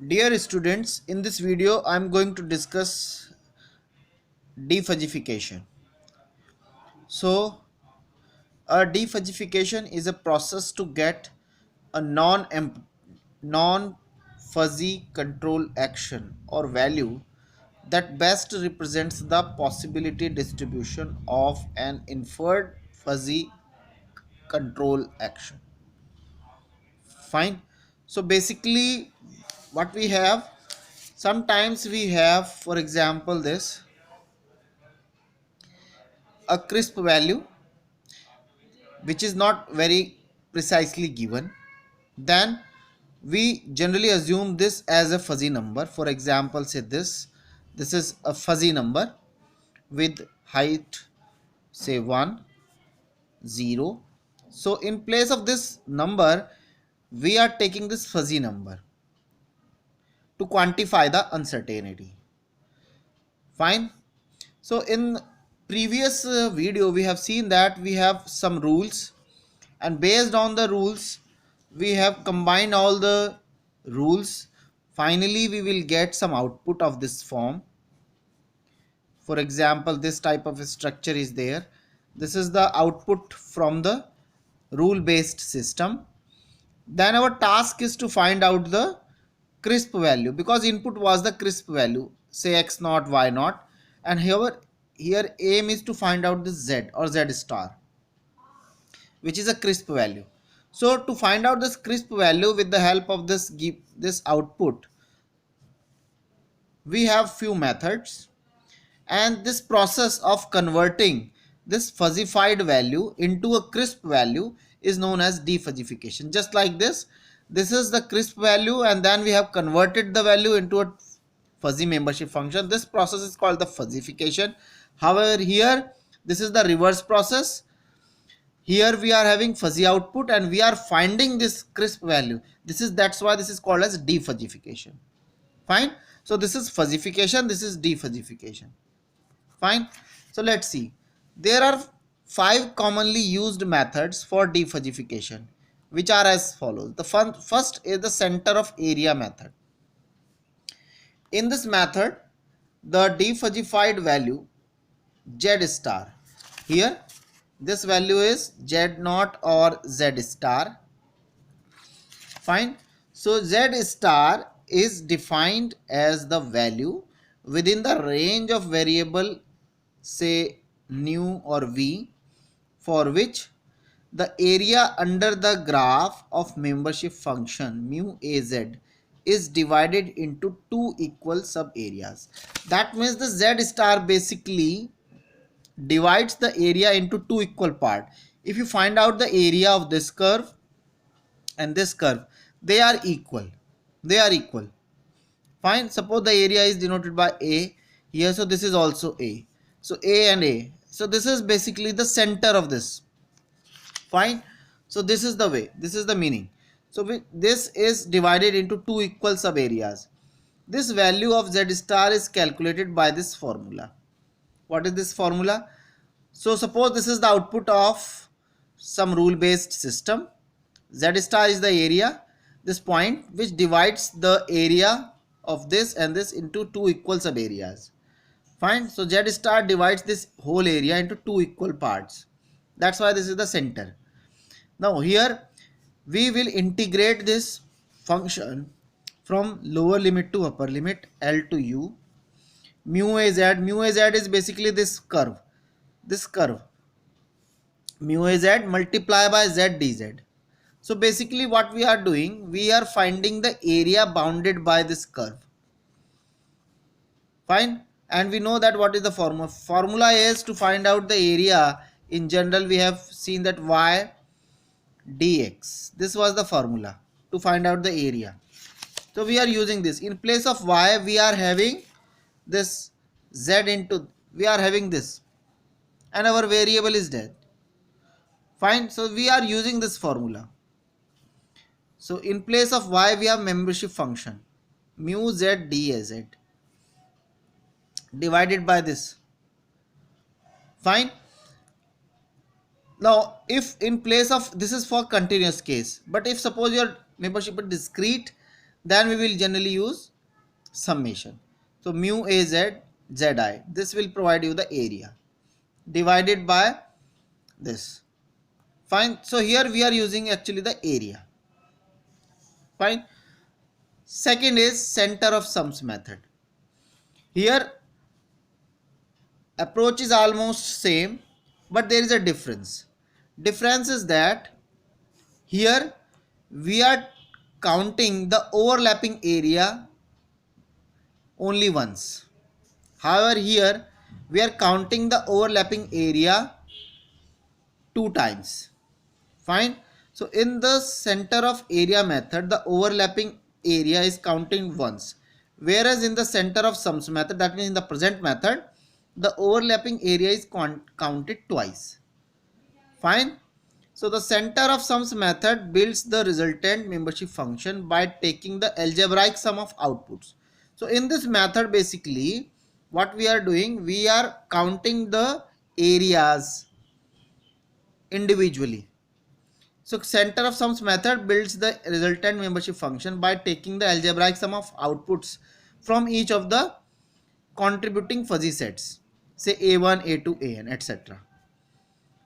Dear students, in this video I am going to discuss defuzzification. So, a defuzzification is a process to get a non fuzzy control action or value that best represents the possibility distribution of an inferred fuzzy control action. Fine. So basically what we have, sometimes we have, for example, this a crisp value which is not very precisely given, then we generally assume this as a fuzzy number. For example, say this is a fuzzy number with height say 1 0. So in place of this number we are taking this fuzzy number to quantify the uncertainty. Fine. So in previous video we have seen that we have some rules, and based on the rules we have combined all the rules. Finally we will get some output of this form. For example, this type of structure is there. This is the output from the rule based system. Then our task is to find out the crisp value, because input was the crisp value, say x naught y naught, and here aim is to find out the z or z star, which is a crisp value. So to find out this crisp value with the help of this output, we have few methods, and this process of converting this fuzzified value into a crisp value is known as defuzzification. Just like this is the crisp value, and then we have converted the value into a fuzzy membership function. This process is called the fuzzification. However, here this is the reverse process. Here we are having fuzzy output and we are finding this crisp value. That's why this is called as defuzzification. Fine. So this is fuzzification, this is defuzzification. Fine. So let's see. There are 5 commonly used methods for defuzzification, which are as follows. The first is the center of area method. In this method, the defuzzified value z star, here this value is z naught or z star. Fine. So z star is defined as the value within the range of variable say nu or v, for which the area under the graph of membership function mu az is divided into two equal sub areas. That means the z star basically divides the area into two equal parts. If you find out the area of this curve and this curve, they are equal. Fine. Suppose the area is denoted by a here, so this is also a. So a and a. So this is basically the center of this. Fine. So this is the way. This is the meaning. So this is divided into two equal sub areas. This value of z star is calculated by this formula. What is this formula? So suppose this is the output of some rule based system. Z star is the area, this point which divides the area of this and this into two equal sub areas. Fine. So Z star divides this whole area into two equal parts. That's why this is the center. Now here we will integrate this function from lower limit to upper limit L to U. Mu az is basically this curve. Mu az multiply by z dz. So basically what we are doing, we are finding the area bounded by this curve. Fine. And we know that what is the formula is to find out the area. In general we have seen that y dx, this was the formula to find out the area. So we are using this. In place of y we are having this z into, we are having this, and our variable is z. Fine. So we are using this formula. So in place of y we have membership function mu z dz divided by this. Fine. Now if in place of, this is for continuous case, but if suppose your membership is discrete, then we will generally use summation. So mu a z zi, this will provide you the area divided by this. Fine. So here we are using actually the area. Fine. Second is center of sums method. Here approach is almost same, but there is a difference. Difference is that here we are counting the overlapping area only once. However, here we are counting the overlapping area two times. Fine. So in the center of area method, the overlapping area is counting once, whereas in the center of sums method, that means in the present method, the overlapping area is counted twice. Fine. So the center of sums method builds the resultant membership function by taking the algebraic sum of outputs. So in this method, basically what we are doing, we are counting the areas individually. So center of sums method builds the resultant membership function by taking the algebraic sum of outputs from each of the contributing fuzzy sets, say a1, a2, an, etc.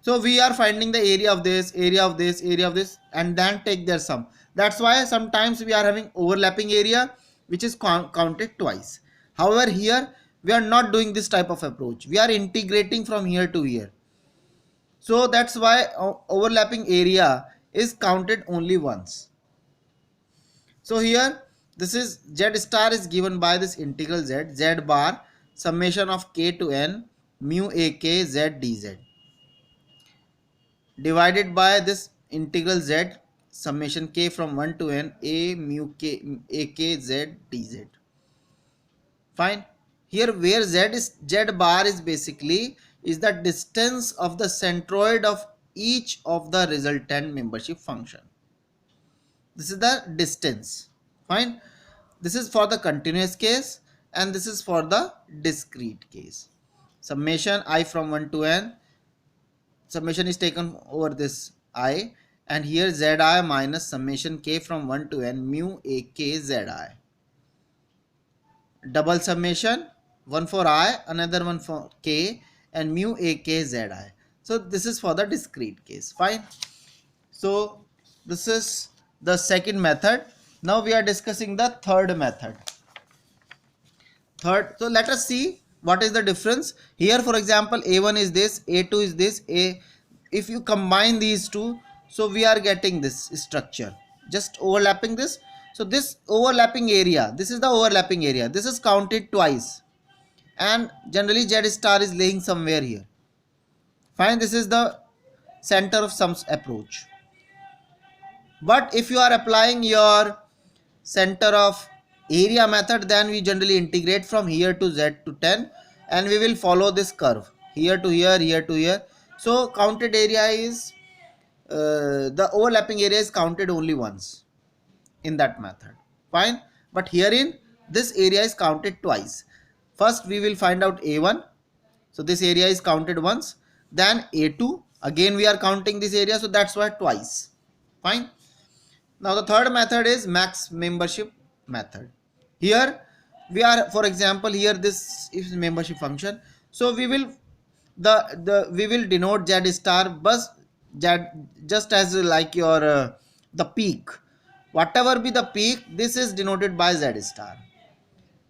So we are finding the area of this, area of this, area of this, and then take their sum. That's why sometimes we are having overlapping area which is counted twice. However, here we are not doing this type of approach. We are integrating from here to here. So that's why overlapping area is counted only once. So here this is z star is given by this integral z bar summation of k to n mu a k z dz divided by this integral z summation k from 1 to n a mu k a k z dz. Fine. Here where z bar is basically is the distance of the centroid of each of the resultant membership function. This is the distance. Fine. This is for the continuous case and this is for the discrete case. Summation I from 1 to n, summation is taken over this I, and here zi minus summation k from 1 to n mu a k zi. Double summation, one for I, another one for k, and mu a k zi. So this is for the discrete case. Fine. So this is the second method. Now we are discussing the third method. So let us see what is the difference. Here for example a1 is this, a2 is this, if you combine these two, so we are getting this structure, just overlapping this. So this overlapping area, this is the overlapping area, this is counted twice, and generally z star is laying somewhere here. Fine. This is the center of sums approach. But if you are applying your center of area method, then we generally integrate from here to z to 10 and we will follow this curve here to here, here to here. So counted area is the overlapping area is counted only once in that method. Fine. But herein this area is counted twice. First we will find out a1, so this area is counted once, then a2, again we are counting this area, so that's why twice. Fine. Now the third method is max membership method. Here we are, for example, here this is membership function, so we will we will denote z star bus z just as like your the peak, whatever be the peak, this is denoted by z star.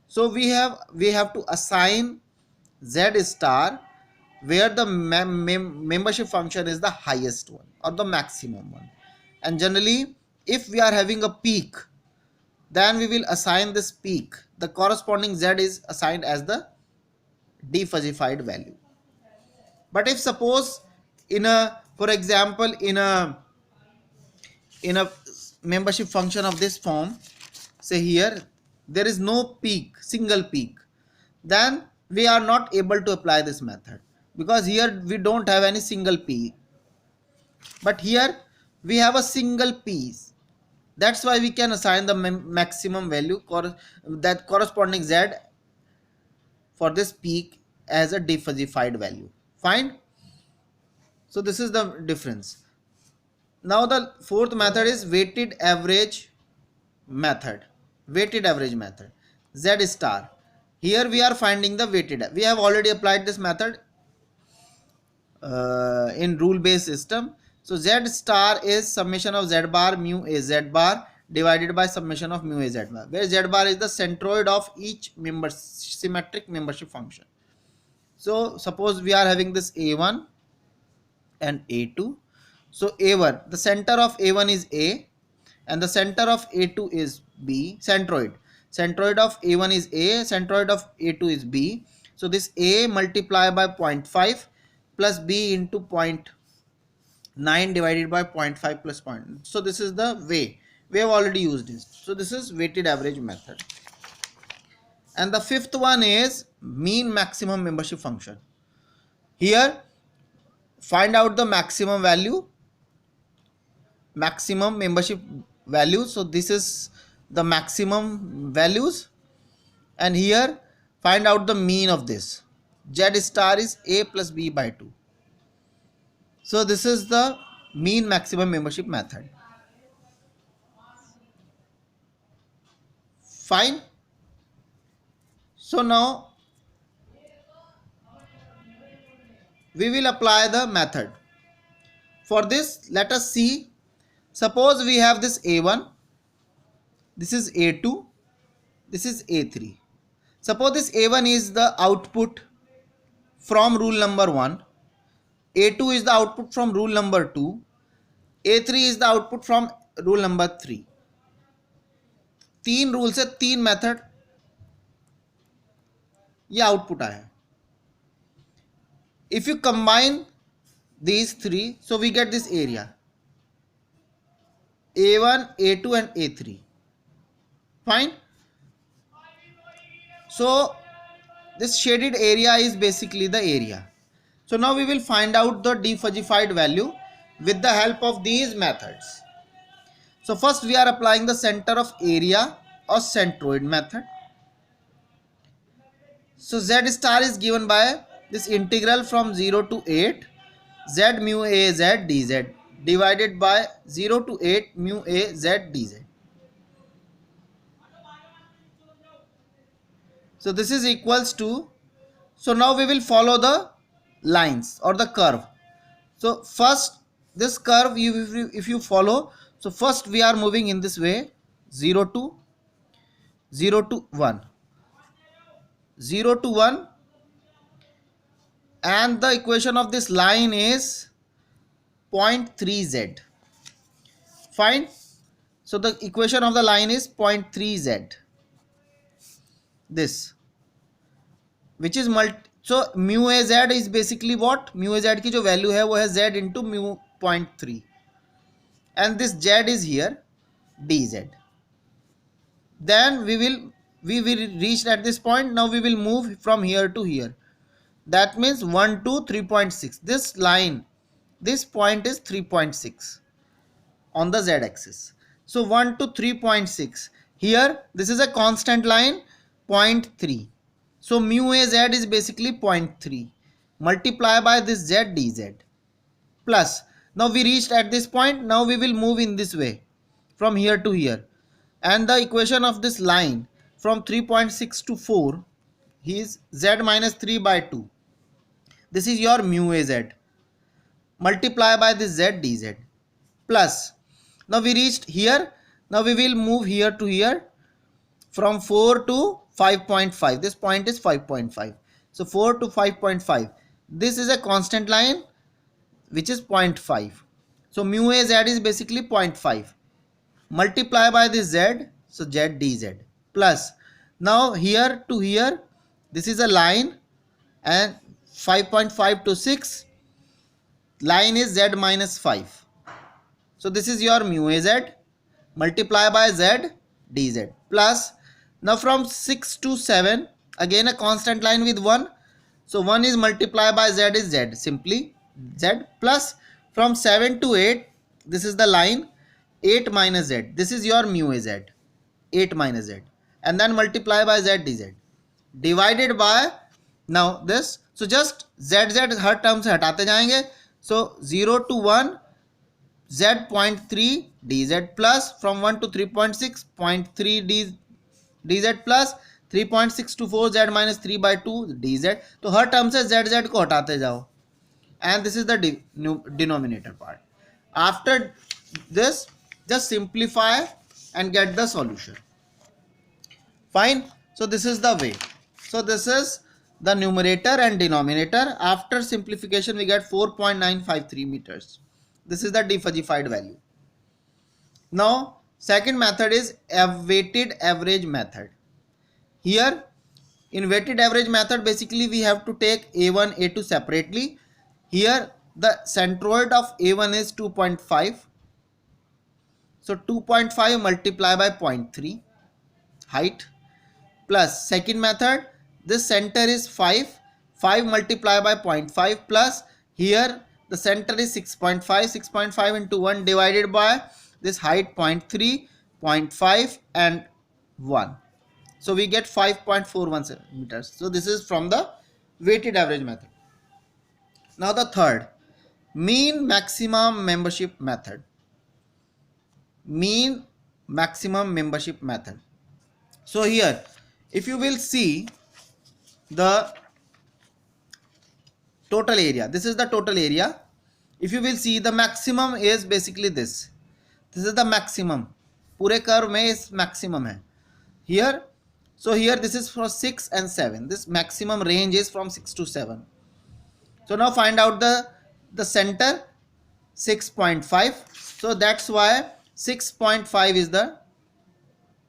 So we have to assign z star where the membership function is the highest one or the maximum one, and generally if we are having a peak, then we will assign this peak, the corresponding z is assigned as the defuzzified value. But if suppose in a, for example, in a membership function of this form, say here there is no peak, single peak, then we are not able to apply this method because here we don't have any single peak, but here we have a single piece. That's why we can assign the maximum value that corresponding z for this peak as a defuzzified value. Fine. So this is the difference. Now the fourth method is weighted average method. weighted average method, Z star. Here we are finding the weighted. We have already applied this method in rule based system. So Z star is summation of Z bar mu a Z bar divided by summation of mu a Z bar, where Z bar is the centroid of each member symmetric membership function. So suppose we are having this A1 and A2. So A1, the center of A1 is A and the center of A2 is B, centroid. Centroid of A1 is A, centroid of A2 is B. So this A multiplied by 0.5 plus B into 0.9 divided by 0.5 plus 0. So this is the way. We have already used this. So this is weighted average method. And the fifth one is mean maximum membership function. Here find out the maximum membership value. So this is the maximum values, and here find out the mean of this. Z star is A plus B by 2. So this is the mean maximum membership method. Fine. So now we will apply the method. For this, let us see. Suppose we have this A1, this is A2, this is A3. Suppose this A1 is the output from rule number 1, A2 is the output from rule number 2, A3 is the output from rule number 3. तीन rule से तीन method ये output आया. If you combine these three, so we get this area A1, A2 and A3. Fine. So this shaded area is basically the area. So now we will find out the defuzzified value with the help of these methods. So first we are applying the center of area or centroid method. So Z star is given by this integral from 0 to 8 Z mu a Z dz divided by 0 to 8 mu a Z dz. So this is equals to, so now we will follow the lines or the curve. So first this curve if you follow, so first we are moving in this way 0 to 1, 0 to 1, and the equation of this line is 0.3z. Fine. So the equation of the line is 0.3z, this, which is so mu a z is basically what, mu a z की जो value है वो है z into mu 0.3, and this z is here dz. Then we will reach at this point. Now we will move from here to here. That means 1 to 3.6. This line, this point is 3.6 on the z axis. So 1 to 3.6. Here this is a constant line 0.3. So mu a z is basically 0.3. Multiply by this z dz plus. Now we reached at this point. Now we will move in this way from here to here. And the equation of this line from 3.6 to 4 is z minus 3 by 2. This is your mu a z. Multiply by this z dz plus. Now we reached here. Now we will move here to here from 4 to 5.5. This point is 5.5. So 4 to 5.5. This is a constant line which is 0.5. So mu a z is basically 0.5. Multiply by this z, so z dz plus. Now here to here, this is a line, and 5.5 to 6, line is z minus 5. So this is your mu a z. Multiply by z dz plus. Now from 6 to 7, again a constant line with 1. So 1 is multiplied by z is z, simply z plus. From 7 to 8, this is the line 8 minus z. This is your mu a z, 8 minus z, and then multiply by z dz divided by now this. So just z her term से हटाते जाएंगे. So 0 to 1 z 0.3 dz plus from 1 to 3.6 0.3 d dz plus 3.624 z minus 3 by 2 dz. तो हर term से z को हटाते जाओ, and this is the denominator part. After this, just simplify and get the solution. Fine. So this is the way. So this is the numerator and denominator. After simplification, we get 4.953 meters. This is the defuzzified value. Now, second method is a weighted average method. Here, in weighted average method, basically we have to take A1, A2 separately. Here, the centroid of A1 is 2.5. So 2.5 multiplied by 0.3 height, plus second method, this center is 5 multiplied by 0.5, plus here the center is 6.5 into 1 divided by this height 0.3, 0.5 and 1. So we get 5.41 centimeters. So this is from the weighted average method. Now the third, mean maximum membership method. Mean maximum membership method. So here, if you will see the total area, this is the total area. If you will see, the maximum is basically this. This is the maximum. पूरे curve में इस maximum है. Here, so here this is for 6 and 7. This maximum range is from 6 to 7. So now find out the center, 6.5. So that's why 6.5 is the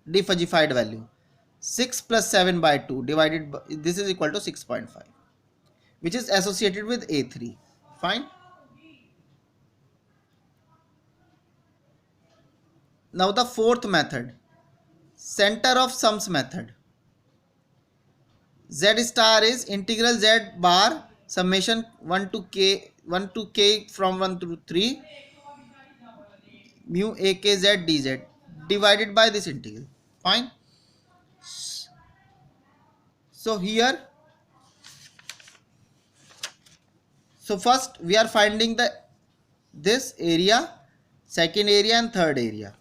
defuzzified value. 6 plus 7 by 2 divided by, this is equal to 6.5, which is associated with A3. Fine. Now the fourth method, center of sums method. Z star is integral Z bar summation 1 to k from 1 to 3 mu akz dz divided by this integral. Fine. So here, so first we are finding this area, second area and third area.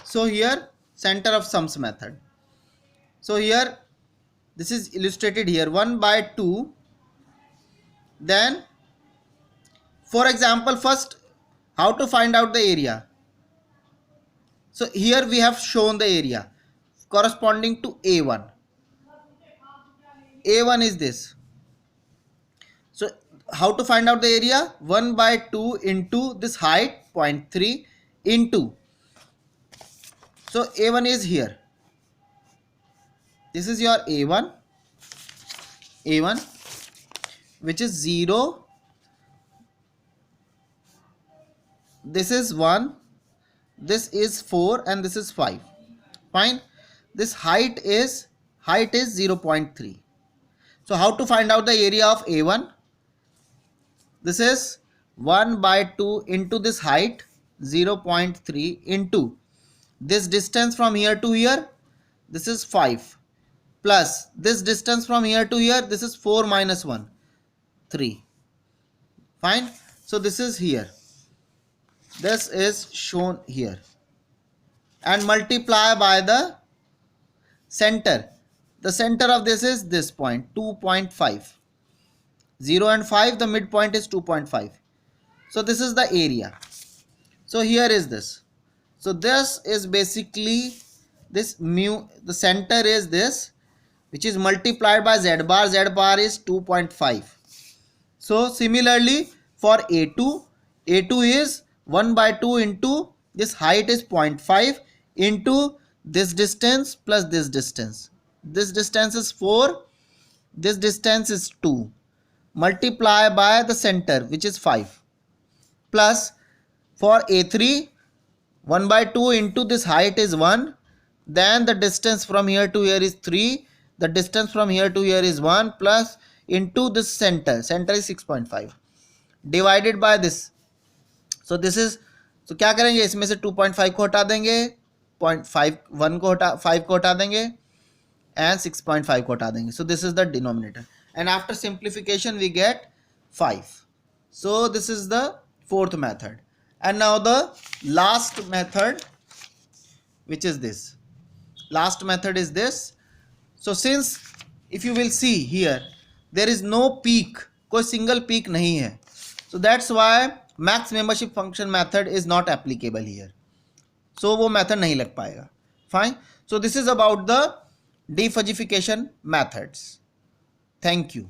So here, center of sums method. So here, this is illustrated here, 1 by 2. Then, for example, first, how to find out the area? So here we have shown the area corresponding to A1. A1 is this. So how to find out the area? 1 by 2 into this height 0.3 into. So A1 is here. This is your A1, which is 0. This is 1. This is 4 and this is 5. Fine. This height is 0.3. So how to find out the area of A1? This is 1 by 2 into this height 0.3 into this distance from here to here, this is 5, plus this distance from here to here, this is 4 minus 1, 3. Fine. So this is here. This is shown here. And multiply by the center. The center of this is this point, 2.5. 0 and 5, the midpoint is 2.5. So this is the area. So here is this. So this is basically this mu, the center is this, which is multiplied by z bar. Z bar is 2.5. So similarly for A2 is 1 by 2 into this height is 0.5 into this distance plus this distance. This distance is 4, this distance is 2. Multiply by the center, which is 5, plus for A3, 1 by 2 into this height is 1, then the distance from here to here is 3, the distance from here to here is 1, plus into this center is 6.5 divided by this. So this is, so क्या करेंगे, इसमें से 2.5 को हटा देंगे, 0.5 को हटा 5 को हटा देंगे and 6.5 को हटा देंगे. So this is the denominator, and after simplification we get 5. So this is the fourth method. And now the last method, which is this, last method is this. So since if you will see here there is no peak, कोई single peak नहीं है, so that's why max membership function method is not applicable here. So वो method नहीं लग पाएगा. Fine. So this is about the defuzzification methods. Thank you.